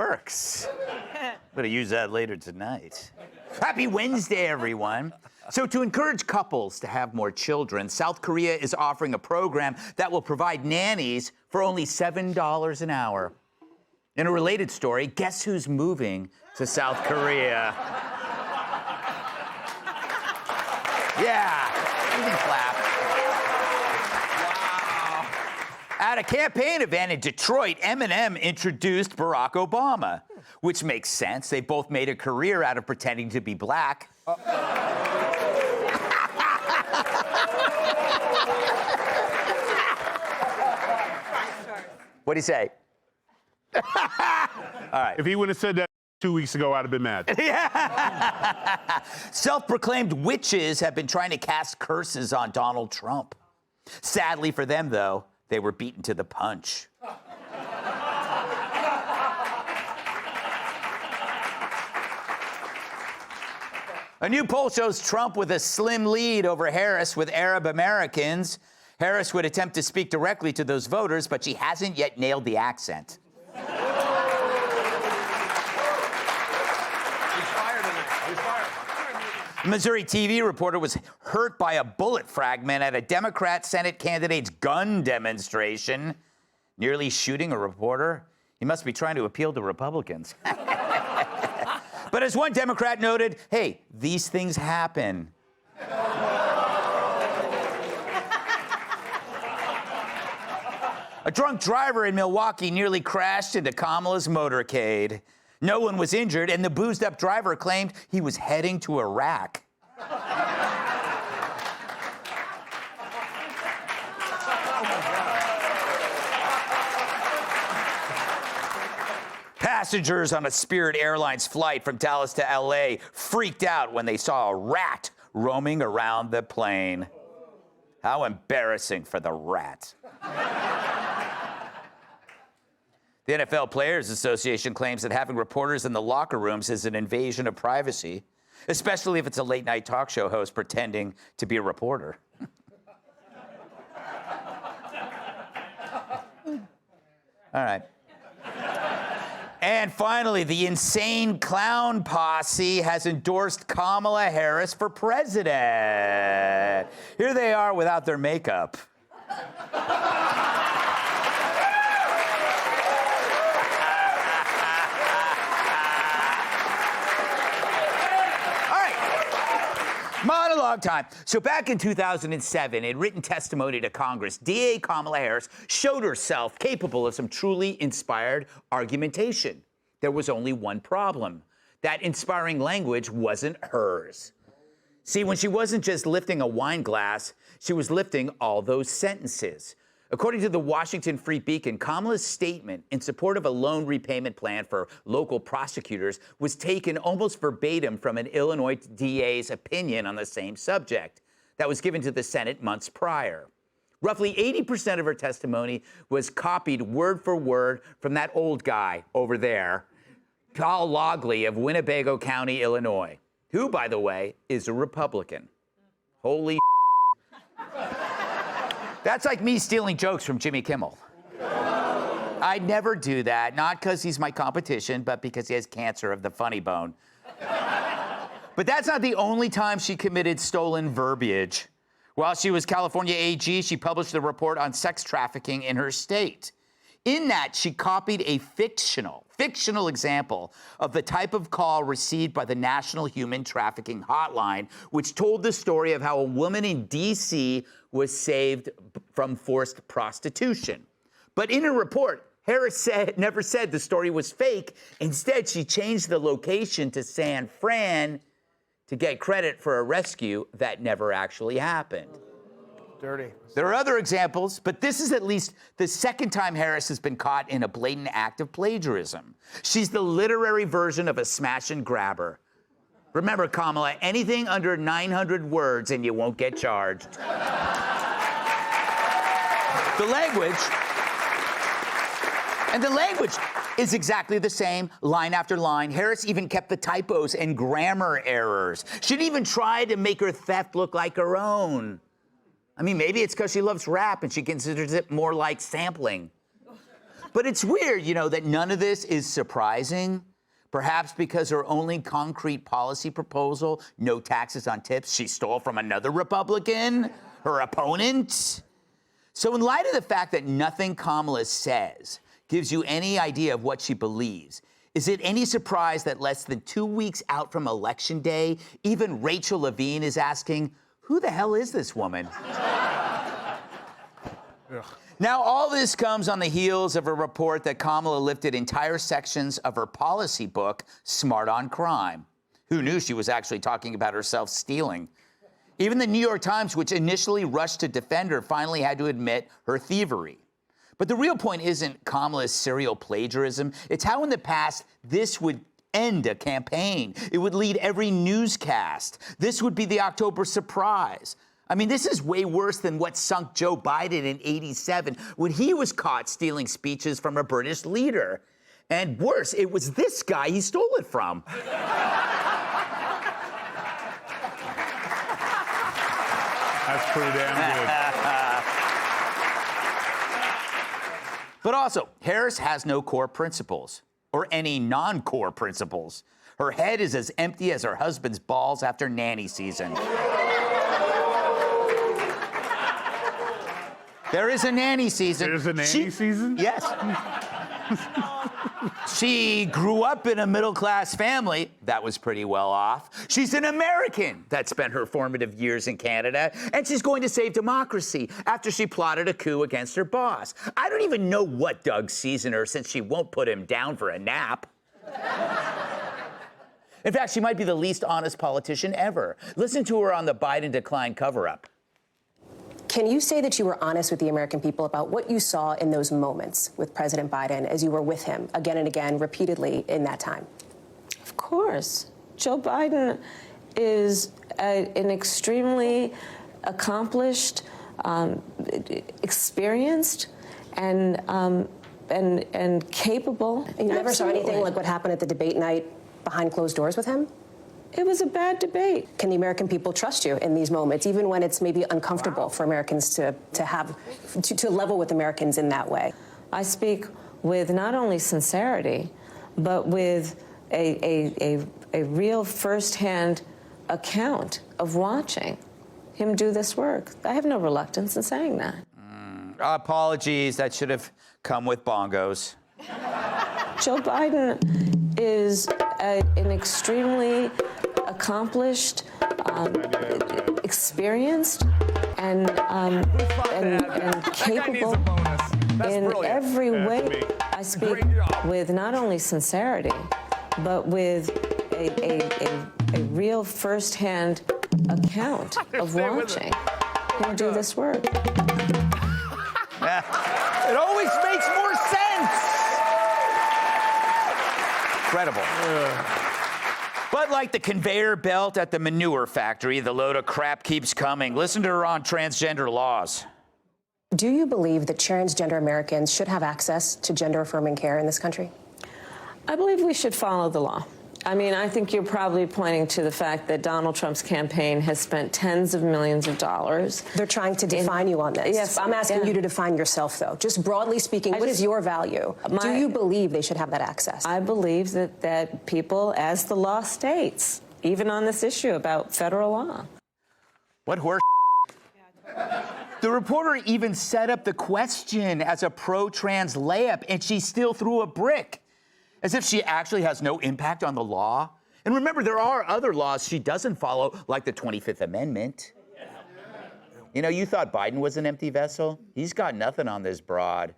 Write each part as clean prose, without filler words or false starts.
works. I'm gonna use that later tonight. Happy Wednesday, everyone. So to encourage couples to have more children, South Korea is offering a program that will provide nannies for only $7 an hour. In a related story, guess who's moving to South Korea? Yeah, you can clap. Wow. At a campaign event in Detroit, Eminem introduced Barack Obama, which makes sense. They both made a career out of pretending to be black. What'd he say? All right. If he would have said that 2 weeks ago, I'd have been mad. Yeah. Self-proclaimed witches have been trying to cast curses on Donald Trump. Sadly for them, though, they were beaten to the punch. A new poll shows Trump with a slim lead over Harris with Arab Americans. Harris would attempt to speak directly to those voters, but she hasn't yet nailed the accent. A Missouri TV reporter was hurt by a bullet fragment at a Democrat Senate candidate's gun demonstration, nearly shooting a reporter. He must be trying to appeal to Republicans. But as one Democrat noted, hey, these things happen. A drunk driver in Milwaukee nearly crashed into Kamala's motorcade. No one was injured, and the boozed-up driver claimed he was heading to Iraq. Passengers on a Spirit Airlines flight from Dallas to LA freaked out when they saw a rat roaming around the plane. How embarrassing for the rat. The NFL Players Association claims that having reporters in the locker rooms is an invasion of privacy, especially if it's a late-night talk show host pretending to be a reporter. All right. And finally, the insane clown posse has endorsed Kamala Harris for president. Here they are without their makeup. Monologue time. So back in 2007, in written testimony to Congress, DA Kamala Harris showed herself capable of some truly inspired argumentation. There was only one problem. That inspiring language wasn't hers. See, when she wasn't just lifting a wine glass, she was lifting all those sentences. According to the Washington Free Beacon, Kamala's statement in support of a loan repayment plan for local prosecutors was taken almost verbatim from an Illinois DA's opinion on the same subject that was given to the Senate months prior. Roughly 80% of her testimony was copied word for word from that old guy over there, Paul Logley of Winnebago County, Illinois, who, by the way, is a Republican. Holy That's like me stealing jokes from Jimmy Kimmel. I'd never do that, not because he's my competition, but because he has cancer of the funny bone. But that's not the only time she committed stolen verbiage. While she was California AG, she published a report on sex trafficking in her state. In that, she copied a fictional example of the type of call received by the National Human Trafficking Hotline, which told the story of how a woman in D.C. was saved from forced prostitution. But in her report, Harris never said the story was fake. Instead, she changed the location to San Fran to get credit for a rescue that never actually happened. Dirty. There are other examples, but this is at least the second time Harris has been caught in a blatant act of plagiarism. She's the literary version of a smash and grabber. Remember, Kamala, anything under 900 words and you won't get charged. The language is exactly the same, line after line. Harris even kept the typos and grammar errors. She'd even tried to make her theft look like her own. I mean, maybe it's because she loves rap and she considers it more like sampling. But it's weird, you know, that none of this is surprising. Perhaps because her only concrete policy proposal, no taxes on tips, she stole from another Republican, her opponent. So in light of the fact that nothing Kamala says gives you any idea of what she believes, is it any surprise that less than 2 weeks out from Election Day, even Rachel Levine is asking, who the hell is this woman? Now, all this comes on the heels of a report that Kamala lifted entire sections of her policy book, Smart on Crime. Who knew she was actually talking about herself stealing? Even the New York Times, which initially rushed to defend her, finally had to admit her thievery. But the real point isn't Kamala's serial plagiarism. It's how in the past this would end a campaign. It would lead every newscast. This would be the October surprise. I mean, this is way worse than what sunk Joe Biden in '87 when he was caught stealing speeches from a British leader. And worse, it was this guy he stole it from. That's pretty damn good. But also, Harris has no core principles, or any non-core principles. Her head is as empty as her husband's balls after nanny season. There is a nanny season. There's a nanny season? Yes. She grew up in a middle-class family that was pretty well off. She's an American that spent her formative years in Canada, and she's going to save democracy after she plotted a coup against her boss. I don't even know what Doug sees in her since she won't put him down for a nap. In fact, she might be the least honest politician ever. Listen to her on the Biden decline cover-up. Can you say that you were honest with the American people about what you saw in those moments with President Biden as you were with him again and again, repeatedly in that time? Of course. Joe Biden is an extremely accomplished, experienced, and capable. And you never saw anything like what happened at the debate night behind closed doors with him? It was a bad debate. Can the American people trust you in these moments, even when it's maybe uncomfortable for Americans to level with Americans in that way? I speak with not only sincerity, but with a real firsthand account of watching him do this work. I have no reluctance in saying that. Apologies, that should have come with bongos. Joe Biden is an extremely accomplished, experienced, and capable in every way. I speak with not only sincerity, but with a real firsthand account of watching him do this work. It always makes more sense. Incredible. But like the conveyor belt at the manure factory, the load of crap keeps coming. Listen to her on transgender laws. Do you believe that transgender Americans should have access to gender-affirming care in this country? I believe we should follow the law. I mean, I think you're probably pointing to the fact that Donald Trump's campaign has spent tens of millions of dollars. They're trying to define you on this. Yes, I'm asking you to define yourself, though. Just broadly speaking, what is your value? Do you believe they should have that access? I believe that people, as the law states, even on this issue about federal law. What horse? The reporter even set up the question as a pro-trans layup, and she still threw a brick. As if she actually has no impact on the law. And remember, there are other laws she doesn't follow, like the 25th Amendment. You know, you thought Biden was an empty vessel? He's got nothing on this broad.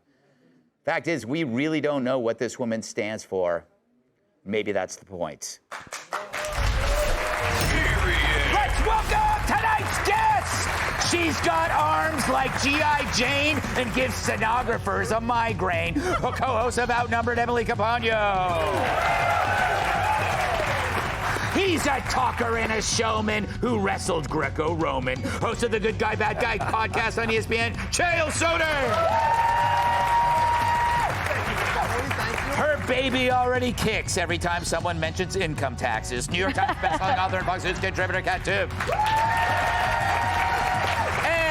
Fact is, we really don't know what this woman stands for. Maybe that's the point. Let's welcome tonight's guest! She's got arms like G.I. Jane and gives stenographers a migraine. A co-host of Outnumbered, Emily Capano. He's a talker and a showman who wrestled Greco-Roman. Host of the Good Guy, Bad Guy podcast on ESPN, Chael Soder. Her baby already kicks every time someone mentions income taxes. New York Times bestselling author and Fox News contributor Kat Tibb.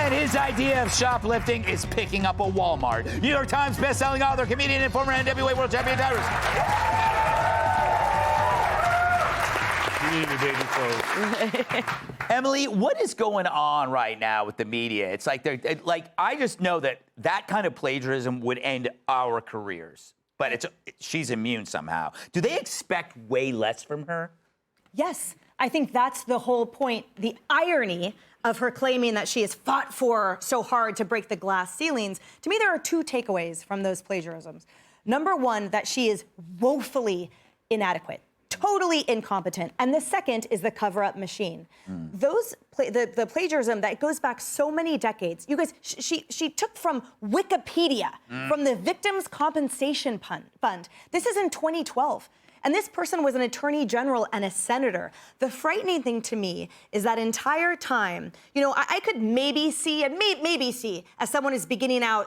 And his idea of shoplifting is picking up a Walmart. New York Times bestselling author, comedian, and former NWA world champion Tyrus. You need your baby clothes. Emily, what is going on right now with the media? It's like I just know that kind of plagiarism would end our careers, but she's immune somehow. Do they expect way less from her? Yes, I think that's the whole point. The irony of her claiming that she has fought for so hard to break the glass ceilings. To me, there are two takeaways from those plagiarisms. Number one, that she is woefully inadequate, totally incompetent. And the second is the cover-up machine. The plagiarism that goes back so many decades. You guys, she took from Wikipedia, from the Victims' Compensation Fund. This is in 2012. And this person was an attorney general and a senator. The frightening thing to me is that entire time, you know, I could maybe see as someone is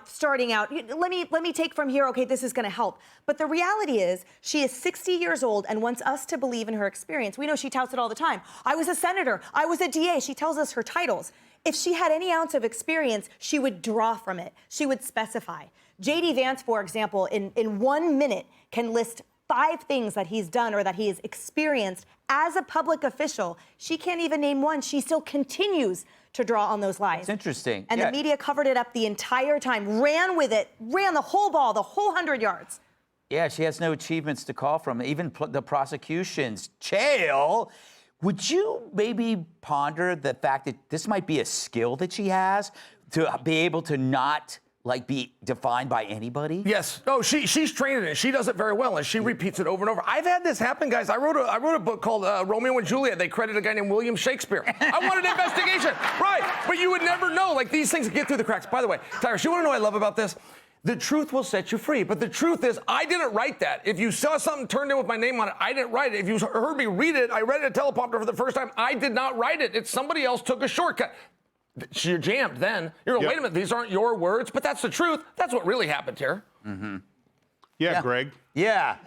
starting out, let me take from here, okay, this is gonna help. But the reality is she is 60 years old and wants us to believe in her experience. We know she touts it all the time. I was a senator, I was a DA, she tells us her titles. If she had any ounce of experience, she would draw from it. She would specify. J.D. Vance, for example, in 1 minute can list 5 things that he's done or that he has experienced as a public official. She can't even name one. She still continues to draw on those lies. It's interesting. And the media covered it up the entire time, ran with it, ran the whole ball, the whole 100 yards. Yeah, she has no achievements to call from. Even the prosecution's jail. Would you maybe ponder the fact that this might be a skill that she has to be able to not be defined by anybody? Yes. Oh, she's trained in it. She does it very well, and she repeats it over and over. I've had this happen, guys. I wrote a book called Romeo and Juliet. They credit a guy named William Shakespeare. I wanted an investigation. Right. But you would never know. Like, these things get through the cracks. By the way, Tyrus, you want to know what I love about this? The truth will set you free. But the truth is, I didn't write that. If you saw something turned in with my name on it, I didn't write it. If you heard me read it, I read it at a teleprompter for the first time. I did not write it. It's somebody else took a shortcut. You're jammed then. You're going, wait a minute, these aren't your words, but that's the truth. That's what really happened here. Mm-hmm. Yeah, Greg. Yeah.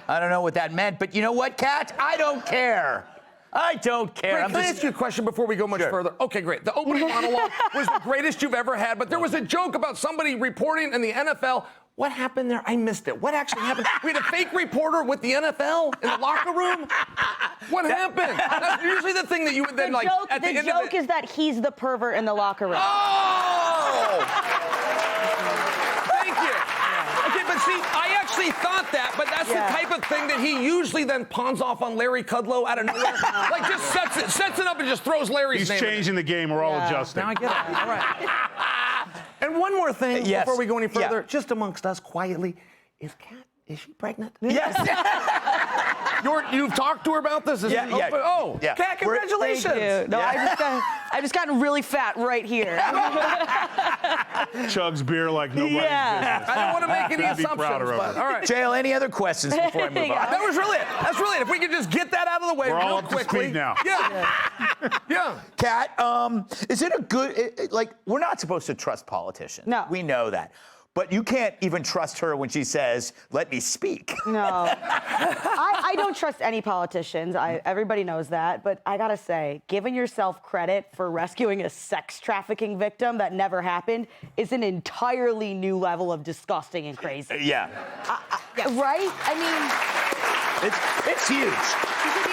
I don't know what that meant, but you know what, Kat? I don't care. I don't care. Greg, can I ask you a question before we go much further? Okay, great. The opening monologue was the greatest you've ever had, but there was a joke about somebody reporting in the NFL. What happened there? I missed it. What actually happened? We had a fake reporter with the NFL in the locker room? What happened? That's usually the thing that you would then the like joke, at the end joke of it. is that he's the pervert in the locker room. Oh! Thank you. Okay, but see, I actually thought that, but that's the type of thing that he usually then pawns off on Larry Kudlow out of nowhere. Like, just sets it up and just throws Larry's name. He's changing the game. We're all adjusting. Now I get it. All right. And one more thing before we go any further, just amongst us quietly, is she pregnant? Yes. You've talked to her about this? Oh, Kat, congratulations. Thank you. No, I just gotten really fat right here. Chugs beer like nobody's business. I don't want to make any assumptions, but all right. Jail, any other questions before I move on? That was really it. That's really it. If we could just get that out of the way We're all real up to quickly. speed now. Yeah. Kat, is it a good, we're not supposed to trust politicians. No. We know that. But you can't even trust her when she says, let me speak. No. I don't trust any politicians. Everybody knows that. But I got to say, giving yourself credit for rescuing a sex trafficking victim that never happened is an entirely new level of disgusting and crazy. Yeah. Right? I mean... It's huge.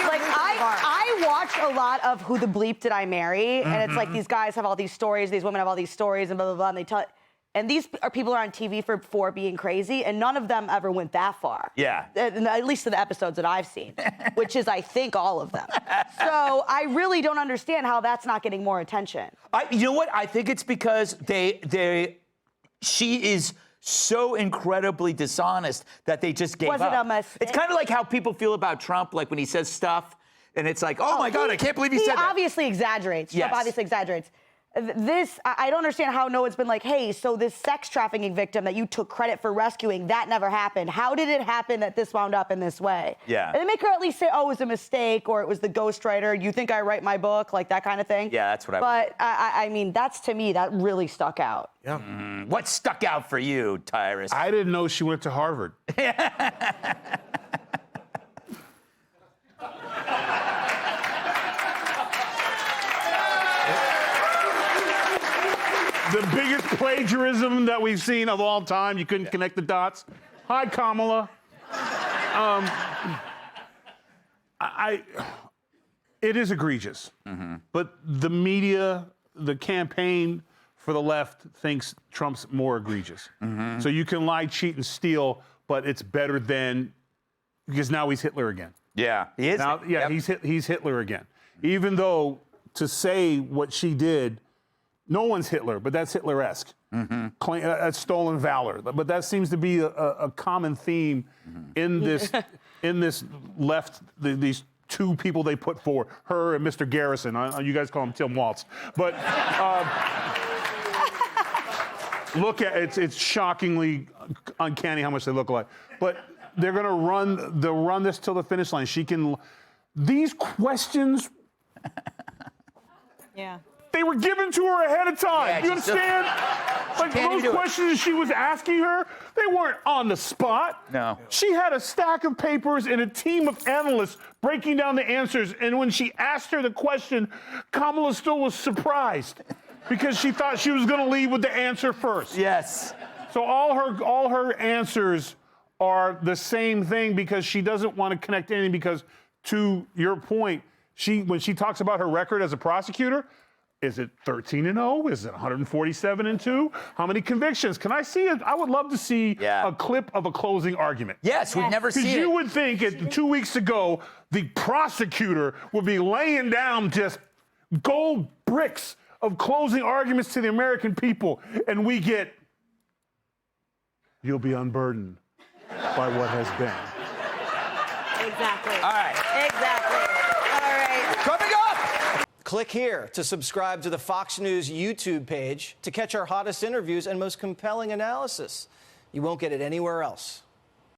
Like, I watch a lot of Who the Bleep Did I Marry? And it's like these guys have all these stories, these women have all these stories, and blah, blah, blah, and they tell it. And these people are on TV for being crazy, and none of them ever went that far. Yeah. At least in the episodes that I've seen, which is, I think, all of them. So I really don't understand how that's not getting more attention. You know what? I think it's because she is so incredibly dishonest that they just gave up. Was it a mistake? It's kind of like how people feel about Trump, like when he says stuff, and it's like, oh my God, I can't believe he said that. He obviously exaggerates. Yes. Trump obviously exaggerates. I don't understand how no one's been like, hey, so this sex trafficking victim that you took credit for rescuing, that never happened. How did it happen that this wound up in this way? Yeah. And they make her at least say, oh, it was a mistake, or it was the ghostwriter. You think I write my book? Like that kind of thing. Yeah, that's what But I mean, that's, to me, that really stuck out. Yeah. What stuck out for you, Tyrus? I didn't know she went to Harvard. plagiarism that we've seen of all time. You couldn't connect the dots. Hi, Kamala. It is egregious, but the media, the campaign for the left thinks Trump's more egregious. So you can lie, cheat, and steal, but it's better than, because now he's Hitler again. Yeah, he is. Now, yeah, he's Hitler again. Even though to say what she did, no one's Hitler, but that's Hitler-esque. That's stolen valor. But that seems to be a common theme in this left. These two people they put forward, her and Mr. Garrison. You guys call him Tim Waltz, but look at it's shockingly uncanny how much they look alike. But they'll run this till the finish line. These questions. Yeah. They were given to her ahead of time. Yeah, you understand? Like those questions she was asking her, they weren't on the spot. No. She had a stack of papers and a team of analysts breaking down the answers. And when she asked her the question, Kamala still was surprised because she thought she was going to lead with the answer first. Yes. So all her answers are the same thing because she doesn't want to connect anything. Because to your point, when she talks about her record as a prosecutor. Is it 13-0? Is it 147-2? How many convictions? Can I see it? I would love to see a clip of a closing argument. Yes, we've never seen it. Because you would think 2 weeks ago, the prosecutor would be laying down just gold bricks of closing arguments to the American people. And we get, you'll be unburdened by what has been. Exactly. All right. Exactly. All right. Coming up. Click here to subscribe to the Fox News YouTube page to catch our hottest interviews and most compelling analysis. You won't get it anywhere else.